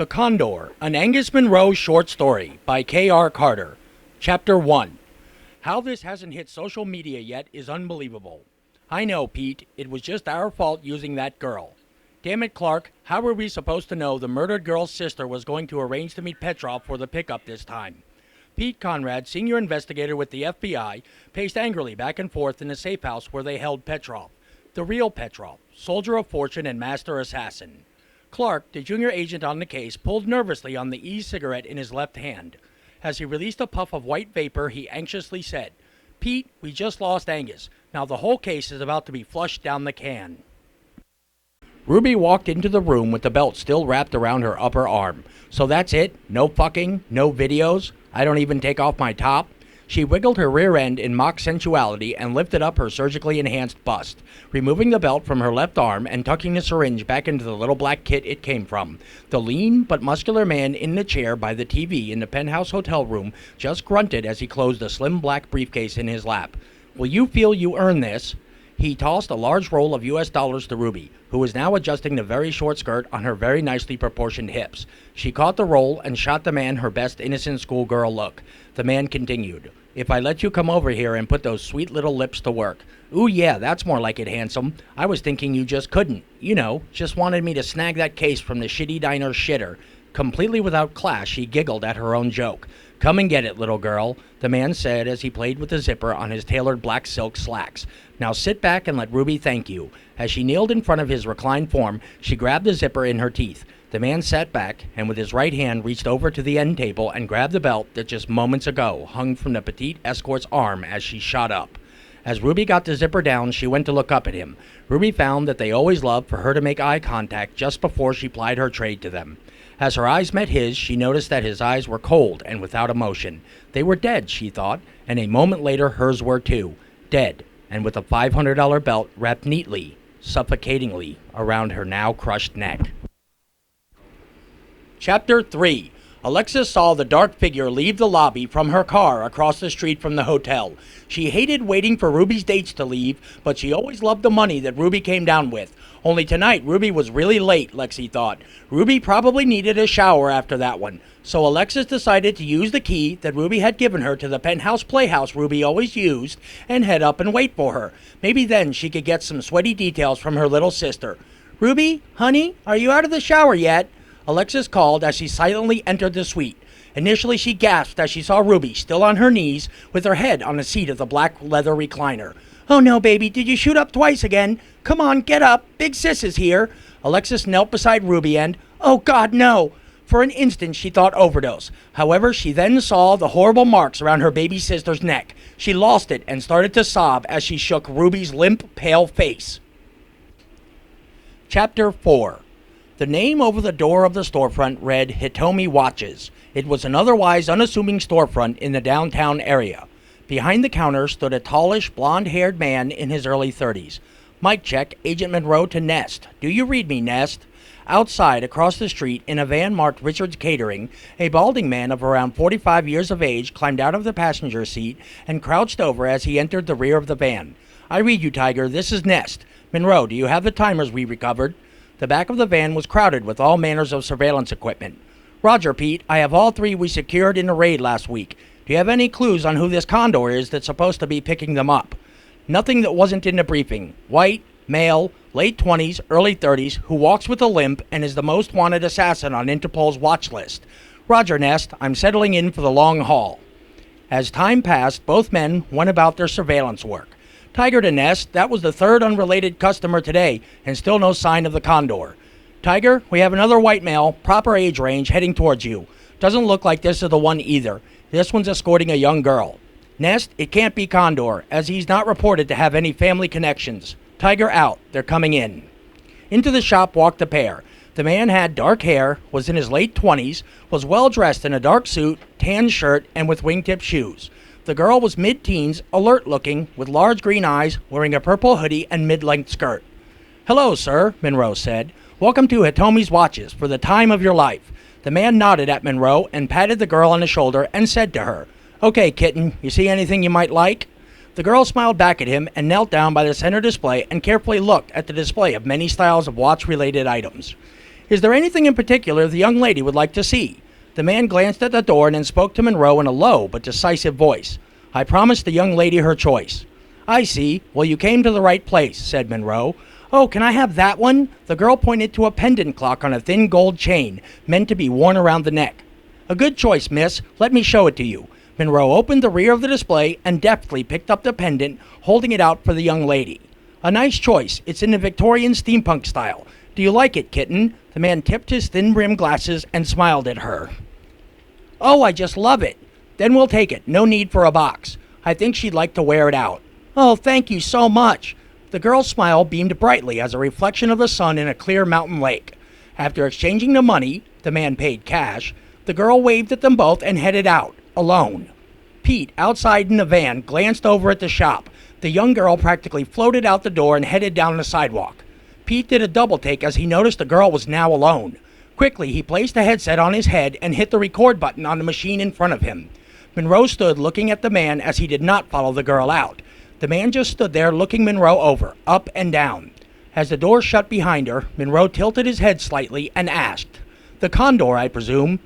The Condor, an Angus Monroe short story by K.R. Carter. Chapter 1. How this hasn't hit social media yet is unbelievable. I know, Pete, it was just our fault using that girl. Damn it, Clark, how were we supposed to know the murdered girl's sister was going to arrange to meet Petrov for the pickup this time? Pete Conrad, senior investigator with the FBI, paced angrily back and forth in the safe house where they held Petrov. The real Petrov, soldier of fortune and master assassin. Clark, the junior agent on the case, pulled nervously on the e-cigarette in his left hand. As he released a puff of white vapor, he anxiously said, "Pete, we just lost Angus. Now the whole case is about to be flushed down the can." Ruby walked into the room with the belt still wrapped around her upper arm. "So that's it? No fucking? No videos? I don't even take off my top?" She wiggled her rear end in mock sensuality and lifted up her surgically enhanced bust, removing the belt from her left arm and tucking the syringe back into the little black kit it came from. The lean but muscular man in the chair by the TV in the penthouse hotel room just grunted as he closed a slim black briefcase in his lap. "Will you feel you earn this?" He tossed a large roll of US dollars to Ruby, who was now adjusting the very short skirt on her very nicely proportioned hips. She caught the roll and shot the man her best innocent schoolgirl look. The man continued, "If I let you come over here and put those sweet little lips to work." "Ooh yeah, that's more like it, handsome. I was thinking you just couldn't. You know, just wanted me to snag that case from the shitty diner shitter." Completely without class, she giggled at her own joke. "Come and get it, little girl," the man said as he played with the zipper on his tailored black silk slacks. "Now sit back and let Ruby thank you." As she kneeled in front of his reclined form, she grabbed the zipper in her teeth. The man sat back and with his right hand reached over to the end table and grabbed the belt that just moments ago hung from the petite escort's arm as she shot up. As Ruby got the zipper down, she went to look up at him. Ruby found that they always loved for her to make eye contact just before she plied her trade to them. As her eyes met his, she noticed that his eyes were cold and without emotion. They were dead, she thought, and a moment later hers were too. Dead, and with a $500 belt wrapped neatly, suffocatingly, around her now crushed neck. Chapter 3. Alexis saw the dark figure leave the lobby from her car across the street from the hotel. She hated waiting for Ruby's dates to leave, but she always loved the money that Ruby came down with. Only tonight, Ruby was really late, Lexi thought. Ruby probably needed a shower after that one. So Alexis decided to use the key that Ruby had given her to the penthouse playhouse Ruby always used and head up and wait for her. Maybe then she could get some sweaty details from her little sister. "Ruby, honey, are you out of the shower yet?" Alexis called as she silently entered the suite. Initially, she gasped as she saw Ruby, still on her knees, with her head on the seat of the black leather recliner. "Oh no, baby, did you shoot up twice again? Come on, get up, Big Sis is here." Alexis knelt beside Ruby and, "Oh God, no!" For an instant, she thought overdose. However, she then saw the horrible marks around her baby sister's neck. She lost it and started to sob as she shook Ruby's limp, pale face. Chapter 4. The name over the door of the storefront read Hitomi Watches. It was an otherwise unassuming storefront in the downtown area. Behind the counter stood a tallish, blonde-haired man in his early 30s. "Mic check, Agent Monroe to Nest. Do you read me, Nest?" Outside, across the street, in a van marked Richard's Catering, a balding man of around 45 years of age climbed out of the passenger seat and crouched over as he entered the rear of the van. "I read you, Tiger. This is Nest. Monroe, do you have the timers we recovered?" The back of the van was crowded with all manners of surveillance equipment. "Roger, Pete. I have all three we secured in a raid last week. Do you have any clues on who this Condor is that's supposed to be picking them up?" "Nothing that wasn't in the briefing. White, male, late 20s, early 30s, who walks with a limp and is the most wanted assassin on Interpol's watch list." "Roger, Nest. I'm settling in for the long haul." As time passed, both men went about their surveillance work. "Tiger to Nest, that was the third unrelated customer today, and still no sign of the Condor." "Tiger, we have another white male, proper age range, heading towards you. Doesn't look like this is the one either. This one's escorting a young girl." "Nest, it can't be Condor, as he's not reported to have any family connections." "Tiger out. They're coming in." Into the shop walked the pair. The man had dark hair, was in his late 20s, was well dressed in a dark suit, tan shirt, and with wingtip shoes. The girl was mid-teens, alert-looking, with large green eyes, wearing a purple hoodie and mid-length skirt. "Hello, sir," Monroe said. "Welcome to Hitomi's Watches, for the time of your life." The man nodded at Monroe and patted the girl on the shoulder and said to her, "Okay, kitten, you see anything you might like?" The girl smiled back at him and knelt down by the center display and carefully looked at the display of many styles of watch-related items. Is there anything in particular the young lady would like to see? The man glanced at the door and then spoke to Monroe in a low but decisive voice. I promised the young lady her choice. I see. Well, you came to the right place, said Monroe. Oh, can I have that one? The girl pointed to a pendant clock on a thin gold chain, meant to be worn around the neck. A good choice, miss. Let me show it to you. Monroe opened the rear of the display and deftly picked up the pendant, holding it out for the young lady. A nice choice. It's in the Victorian steampunk style. Do you like it, kitten? The man tipped his thin-rimmed glasses and smiled at her. Oh, I just love it. Then we'll take it. No need for a box. I think she'd like to wear it out. Oh, thank you so much. The girl's smile beamed brightly as a reflection of the sun in a clear mountain lake. After exchanging the money, the man paid cash, the girl waved at them both and headed out, alone. Pete, outside in the van, glanced over at the shop. The young girl practically floated out the door and headed down the sidewalk. Pete did a double take as he noticed the girl was now alone. Quickly, he placed the headset on his head and hit the record button on the machine in front of him. Monroe stood looking at the man as he did not follow the girl out. The man just stood there looking Monroe over, up and down. As the door shut behind her, Monroe tilted his head slightly and asked, The Condor, I presume?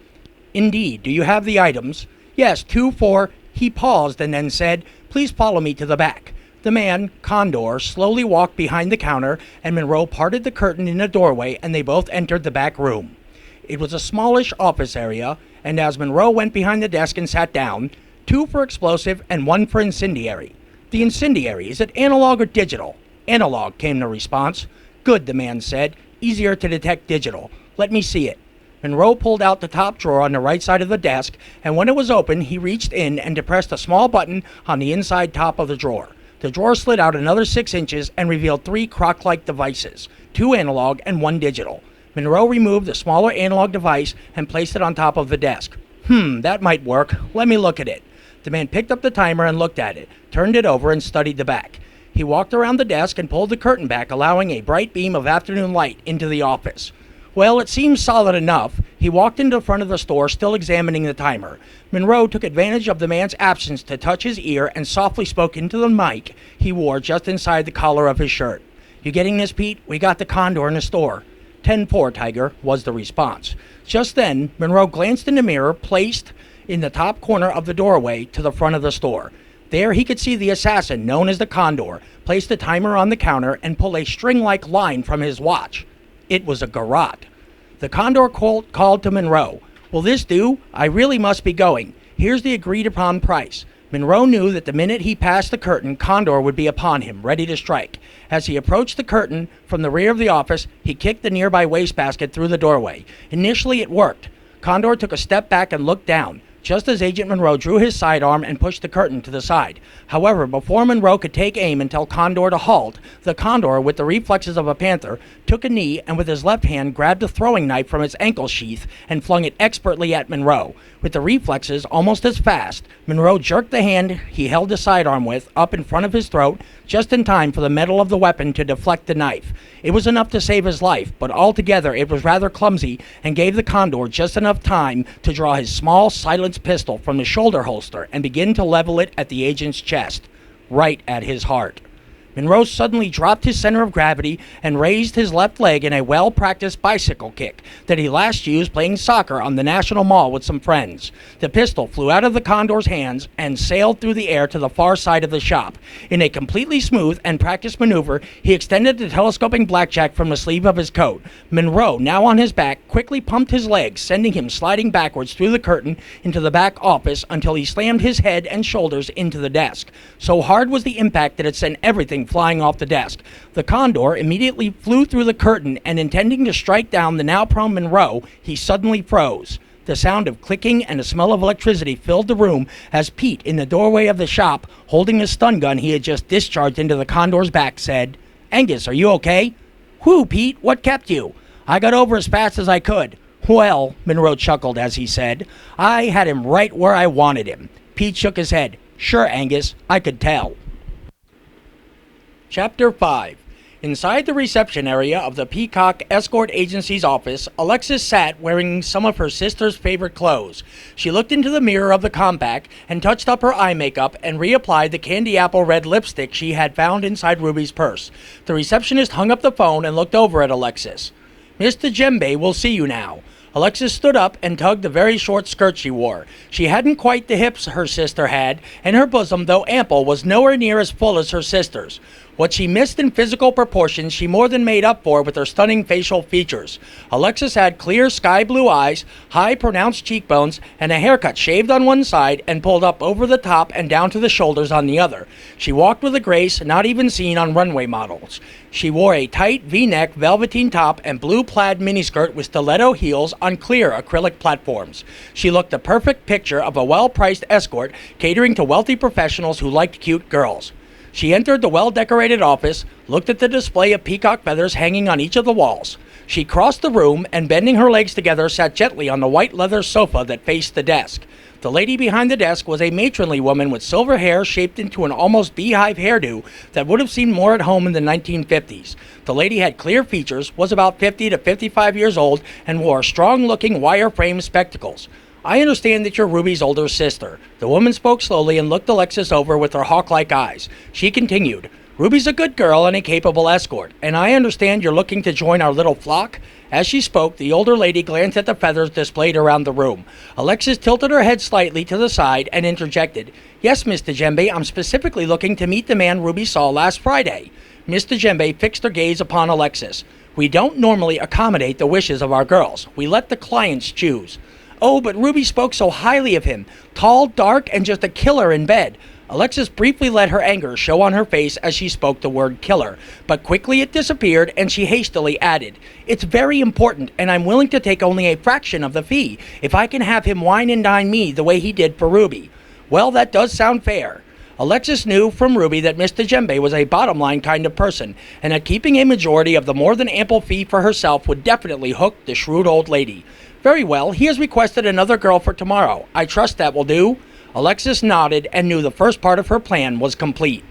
Indeed. Do you have the items? Yes, 2 for... He paused and then said, Please follow me to the back. The man, Condor, slowly walked behind the counter, and Monroe parted the curtain in the doorway, and they both entered the back room. It was a smallish office area, and as Monroe went behind the desk and sat down, 2 for explosive and 1 for incendiary. The incendiary, is it analog or digital? Analog, came the response. Good, the man said. Easier to detect digital. Let me see it. Monroe pulled out the top drawer on the right side of the desk, and when it was open, he reached in and depressed a small button on the inside top of the drawer. The drawer slid out another 6 inches and revealed 3 crock-like devices, 2 analog and 1 digital. Monroe removed the smaller analog device and placed it on top of the desk. That might work. Let me look at it. The man picked up the timer and looked at it, turned it over and studied the back. He walked around the desk and pulled the curtain back, allowing a bright beam of afternoon light into the office. Well, it seems solid enough. He walked into the front of the store, still examining the timer. Monroe took advantage of the man's absence to touch his ear and softly spoke into the mic he wore just inside the collar of his shirt. You getting this, Pete? We got the Condor in the store. 10-4, Tiger, was the response. Just then, Monroe glanced in the mirror placed in the top corner of the doorway to the front of the store. There he could see the assassin, known as the Condor, place the timer on the counter and pull a string-like line from his watch. It was a garrote. The Condor called to Monroe. Will this do? I really must be going. Here's the agreed-upon price. Monroe knew that the minute he passed the curtain, Condor would be upon him, ready to strike. As he approached the curtain from the rear of the office, he kicked the nearby wastebasket through the doorway. Initially, it worked. Condor took a step back and looked down, just as Agent Monroe drew his sidearm and pushed the curtain to the side. However, before Monroe could take aim and tell Condor to halt, the Condor, with the reflexes of a panther, took a knee and with his left hand grabbed a throwing knife from its ankle sheath and flung it expertly at Monroe. With the reflexes almost as fast, Monroe jerked the hand he held the sidearm with up in front of his throat, just in time for the metal of the weapon to deflect the knife. It was enough to save his life, but altogether it was rather clumsy and gave the Condor just enough time to draw his small, silenced pistol from the shoulder holster and begin to level it at the agent's chest, right at his heart. Monroe suddenly dropped his center of gravity and raised his left leg in a well-practiced bicycle kick that he last used playing soccer on the National Mall with some friends. The pistol flew out of the Condor's hands and sailed through the air to the far side of the shop. In a completely smooth and practiced maneuver, he extended the telescoping blackjack from the sleeve of his coat. Monroe, now on his back, quickly pumped his legs, sending him sliding backwards through the curtain into the back office until he slammed his head and shoulders into the desk. So hard was the impact that it sent everything flying off the desk. The Condor immediately flew through the curtain, and intending to strike down the now prone Monroe, he suddenly froze. The sound of clicking and the smell of electricity filled the room as Pete, in the doorway of the shop, holding the stun gun he had just discharged into the Condor's back, said, Angus, are you okay? Whew, Pete, what kept you? I got over as fast as I could. Well, Monroe chuckled as he said, I had him right where I wanted him. Pete shook his head. Sure, Angus, I could tell. Chapter 5. Inside the reception area of the Peacock Escort Agency's office, Alexis sat wearing some of her sister's favorite clothes. She looked into the mirror of the compact and touched up her eye makeup and reapplied the candy apple red lipstick she had found inside Ruby's purse. The receptionist hung up the phone and looked over at Alexis. Mr. Djembe will see you now. Alexis stood up and tugged the very short skirt she wore. She hadn't quite the hips her sister had, and her bosom, though ample, was nowhere near as full as her sister's. What she missed in physical proportions, she more than made up for with her stunning facial features. Alexis had clear sky blue eyes, high pronounced cheekbones, and a haircut shaved on one side and pulled up over the top and down to the shoulders on the other. She walked with a grace not even seen on runway models. She wore a tight V-neck velveteen top and blue plaid miniskirt with stiletto heels on clear acrylic platforms. She looked a perfect picture of a well-priced escort catering to wealthy professionals who liked cute girls. She entered the well-decorated office, looked at the display of peacock feathers hanging on each of the walls. She crossed the room and, bending her legs together, sat gently on the white leather sofa that faced the desk. The lady behind the desk was a matronly woman with silver hair shaped into an almost beehive hairdo that would have seemed more at home in the 1950s. The lady had clear features, was about 50 to 55 years old, and wore strong-looking wire-frame spectacles. I understand that you're Ruby's older sister. The woman spoke slowly and looked Alexis over with her hawk-like eyes. She continued, Ruby's a good girl and a capable escort, and I understand you're looking to join our little flock? As she spoke, the older lady glanced at the feathers displayed around the room. Alexis tilted her head slightly to the side and interjected, Yes, Mr. Djembe, I'm specifically looking to meet the man Ruby saw last Friday. Mr. Djembe fixed her gaze upon Alexis. We don't normally accommodate the wishes of our girls. We let the clients choose. Oh, but Ruby spoke so highly of him. Tall, dark, and just a killer in bed. Alexis briefly let her anger show on her face as she spoke the word killer, but quickly it disappeared and she hastily added, It's very important, and I'm willing to take only a fraction of the fee if I can have him wine and dine me the way he did for Ruby. Well, that does sound fair. Alexis knew from Ruby that Mr. Djembe was a bottom-line kind of person, and that keeping a majority of the more than ample fee for herself would definitely hook the shrewd old lady. Very well, he has requested another girl for tomorrow. I trust that will do. Alexis nodded and knew the first part of her plan was complete.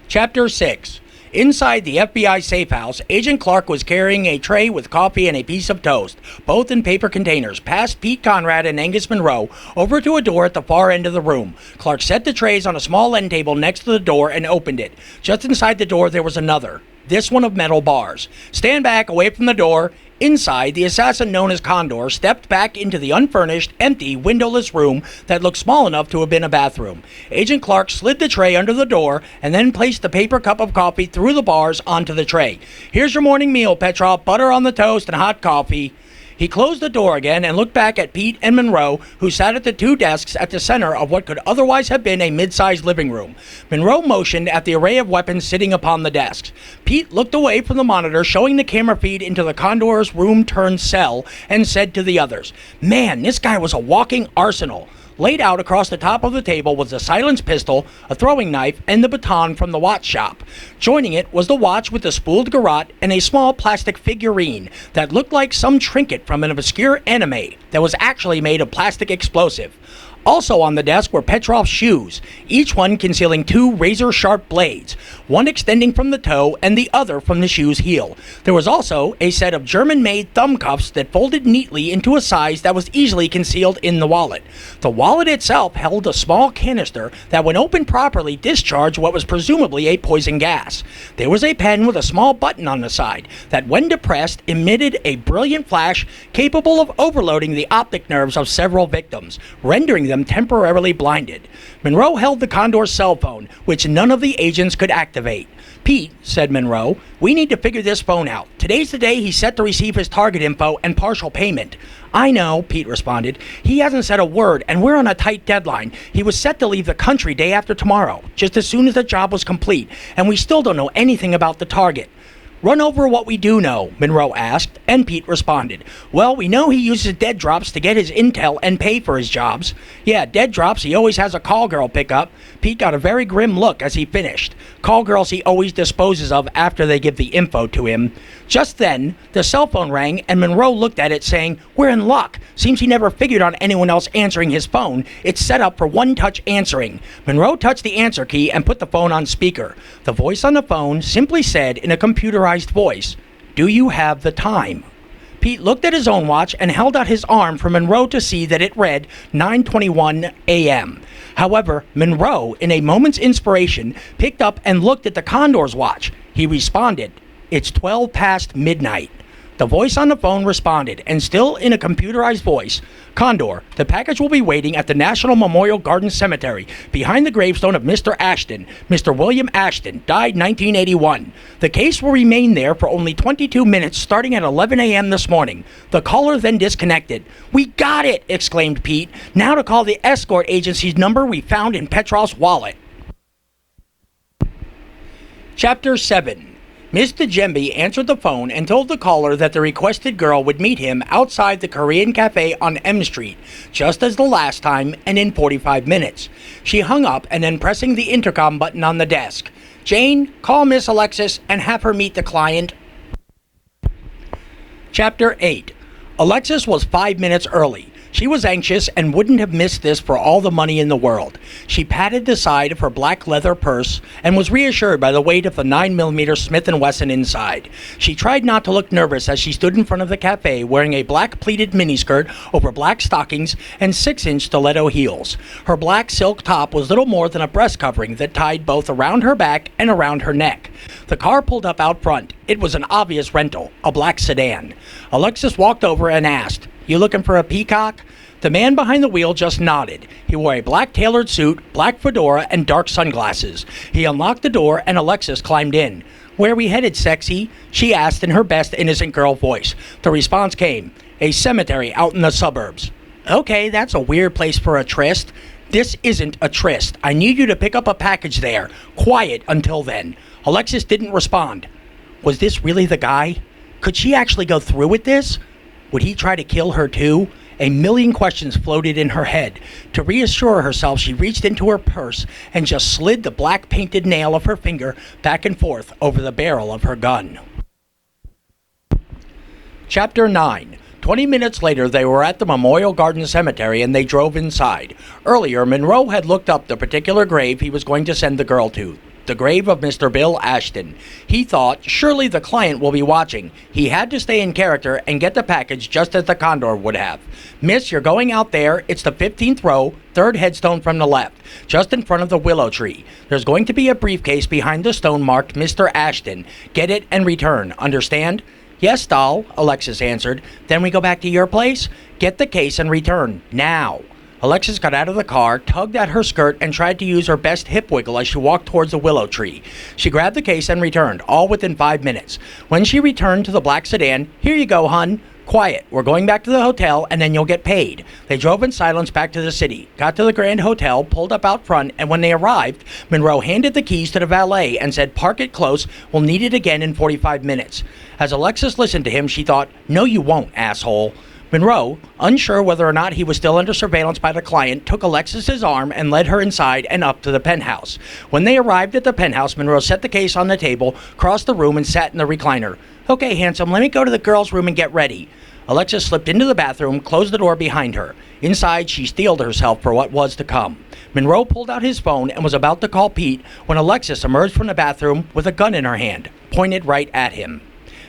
Chapter 6. Inside the FBI safe house, Agent Clark was carrying a tray with coffee and a piece of toast, both in paper containers, past Pete Conrad and Angus Monroe, over to a door at the far end of the room. Clark set the trays on a small end table next to the door and opened it. Just inside the door there was another, this one of metal bars. Stand back, away from the door. Inside, the assassin known as Condor stepped back into the unfurnished, empty, windowless room that looked small enough to have been a bathroom. Agent Clark slid the tray under the door and then placed the paper cup of coffee through the bars onto the tray. Here's your morning meal, Petrov. Butter on the toast and hot coffee. He closed the door again and looked back at Pete and Monroe, who sat at the two desks at the center of what could otherwise have been a mid-sized living room. Monroe motioned at the array of weapons sitting upon the desks. Pete looked away from the monitor showing the camera feed into the Condor's room-turned-cell and said to the others, Man, this guy was a walking arsenal. Laid out across the top of the table was a silenced pistol, a throwing knife, and the baton from the watch shop. Joining it was the watch with the spooled garrote and a small plastic figurine that looked like some trinket from an obscure anime that was actually made of plastic explosive. Also on the desk were Petrov's shoes, each one concealing two razor-sharp blades, one extending from the toe and the other from the shoe's heel. There was also a set of German-made thumb cuffs that folded neatly into a size that was easily concealed in the wallet. The wallet itself held a small canister that, when opened properly, discharged what was presumably a poison gas. There was a pen with a small button on the side that, when depressed, emitted a brilliant flash capable of overloading the optic nerves of several victims, rendering them temporarily blinded. Monroe held the Condor's cell phone, which none of the agents could activate. Pete, said Monroe, we need to figure this phone out. Today's the day he's set to receive his target info and partial payment. I know, Pete responded. He hasn't said a word, and we're on a tight deadline. He was set to leave the country day after tomorrow, just as soon as the job was complete, and we still don't know anything about the target. Run over what we do know, Monroe asked, and Pete responded. Well, we know he uses dead drops to get his intel and pay for his jobs. Yeah, dead drops he always has a call girl pick up. Pete got a very grim look as he finished. Call girls he always disposes of after they give the info to him. Just then, the cell phone rang and Monroe looked at it saying, We're in luck. Seems he never figured on anyone else answering his phone. It's set up for one-touch answering. Monroe touched the answer key and put the phone on speaker. The voice on the phone simply said in a computerized voice, Do you have the time? Pete looked at his own watch and held out his arm for Monroe to see that it read 9:21 a.m. However, Monroe, in a moment's inspiration, picked up and looked at the Condor's watch. He responded, It's 12 past midnight. The voice on the phone responded, and still in a computerized voice, Condor, the package will be waiting at the National Memorial Garden Cemetery, behind the gravestone of Mr. Ashton. Mr. William Ashton, died 1981. The case will remain there for only 22 minutes, starting at 11 a.m. this morning. The caller then disconnected. "We got it!" exclaimed Pete. "Now to call the escort agency's number we found in Petrov's wallet." Chapter 7. Miss Djembe answered the phone and told the caller that the requested girl would meet him outside the Korean cafe on M Street, just as the last time, and in 45 minutes. She hung up and then pressing the intercom button on the desk. "Jane, call Miss Alexis and have her meet the client." Chapter 8. Alexis was 5 minutes early. She was anxious and wouldn't have missed this for all the money in the world. She patted the side of her black leather purse and was reassured by the weight of the 9mm Smith & Wesson inside. She tried not to look nervous as she stood in front of the cafe wearing a black pleated miniskirt over black stockings and 6-inch stiletto heels. Her black silk top was little more than a breast covering that tied both around her back and around her neck. The car pulled up out front. It was an obvious rental, a black sedan. Alexis walked over and asked, "You looking for a peacock?" The man behind the wheel just nodded. He wore a black tailored suit, black fedora, and dark sunglasses. He unlocked the door and Alexis climbed in. "Where we headed, sexy?" she asked in her best innocent girl voice. The response came, "A cemetery out in the suburbs." "Okay, that's a weird place for a tryst." "This isn't a tryst. I need you to pick up a package there. Quiet until then." Alexis didn't respond. Was this really the guy? Could she actually go through with this? Would he try to kill her too? A million questions floated in her head. To reassure herself, she reached into her purse and just slid the black painted nail of her finger back and forth over the barrel of her gun. Chapter 9. 20 minutes later, they were at the Memorial Garden Cemetery and they drove inside. Earlier, Monroe had looked up the particular grave he was going to send the girl to. The grave of Mr. Bill Ashton. He thought, surely the client will be watching. He had to stay in character and get the package just as the Condor would have. "Miss, you're going out there. It's the 15th row, third headstone from the left, just in front of the willow tree. There's going to be a briefcase behind the stone marked Mr. Ashton. Get it and return. Understand?" "Yes, doll," Alexis answered. "Then we go back to your place? Get the case and return. Now." Alexis got out of the car, tugged at her skirt, and tried to use her best hip wiggle as she walked towards the willow tree. She grabbed the case and returned, all within 5 minutes. When she returned to the black sedan, "Here you go, hun. Quiet. We're going back to the hotel, and then you'll get paid." They drove in silence back to the city, got to the Grand Hotel, pulled up out front, and when they arrived, Monroe handed the keys to the valet and said, "Park it close. We'll need it again in 45 minutes. As Alexis listened to him, she thought, "No, you won't, asshole." Monroe, unsure whether or not he was still under surveillance by the client, took Alexis's arm and led her inside and up to the penthouse. When they arrived at the penthouse, Monroe set the case on the table, crossed the room, and sat in the recliner. "Okay, handsome, let me go to the girls' room and get ready." Alexis slipped into the bathroom, closed the door behind her. Inside, she steeled herself for what was to come. Monroe pulled out his phone and was about to call Pete when Alexis emerged from the bathroom with a gun in her hand, pointed right at him.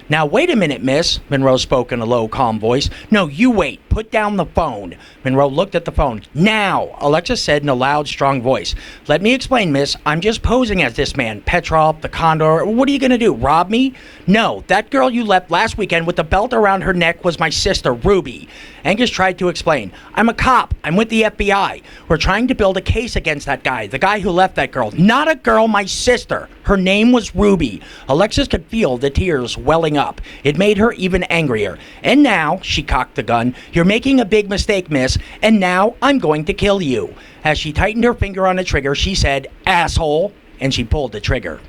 "Now, wait a minute, miss," Monroe spoke in a low, calm voice. "No, you wait. Put down the phone." Monroe looked at the phone. "Now," Alexis said in a loud, strong voice. "Let me explain, miss. I'm just posing as this man, Petrov, the Condor. What are you going to do, rob me?" "No, that girl you left last weekend with the belt around her neck was my sister, Ruby." Angus tried to explain. "I'm a cop. I'm with the FBI. We're trying to build a case against that guy, the guy who left that girl." "Not a girl, my sister. Her name was Ruby." Alexis could feel the tears welling up. It made her even angrier. "And now," she cocked the gun, "you're making a big mistake, miss, and now I'm going to kill you." As she tightened her finger on the trigger, she said, "Asshole," and she pulled the trigger.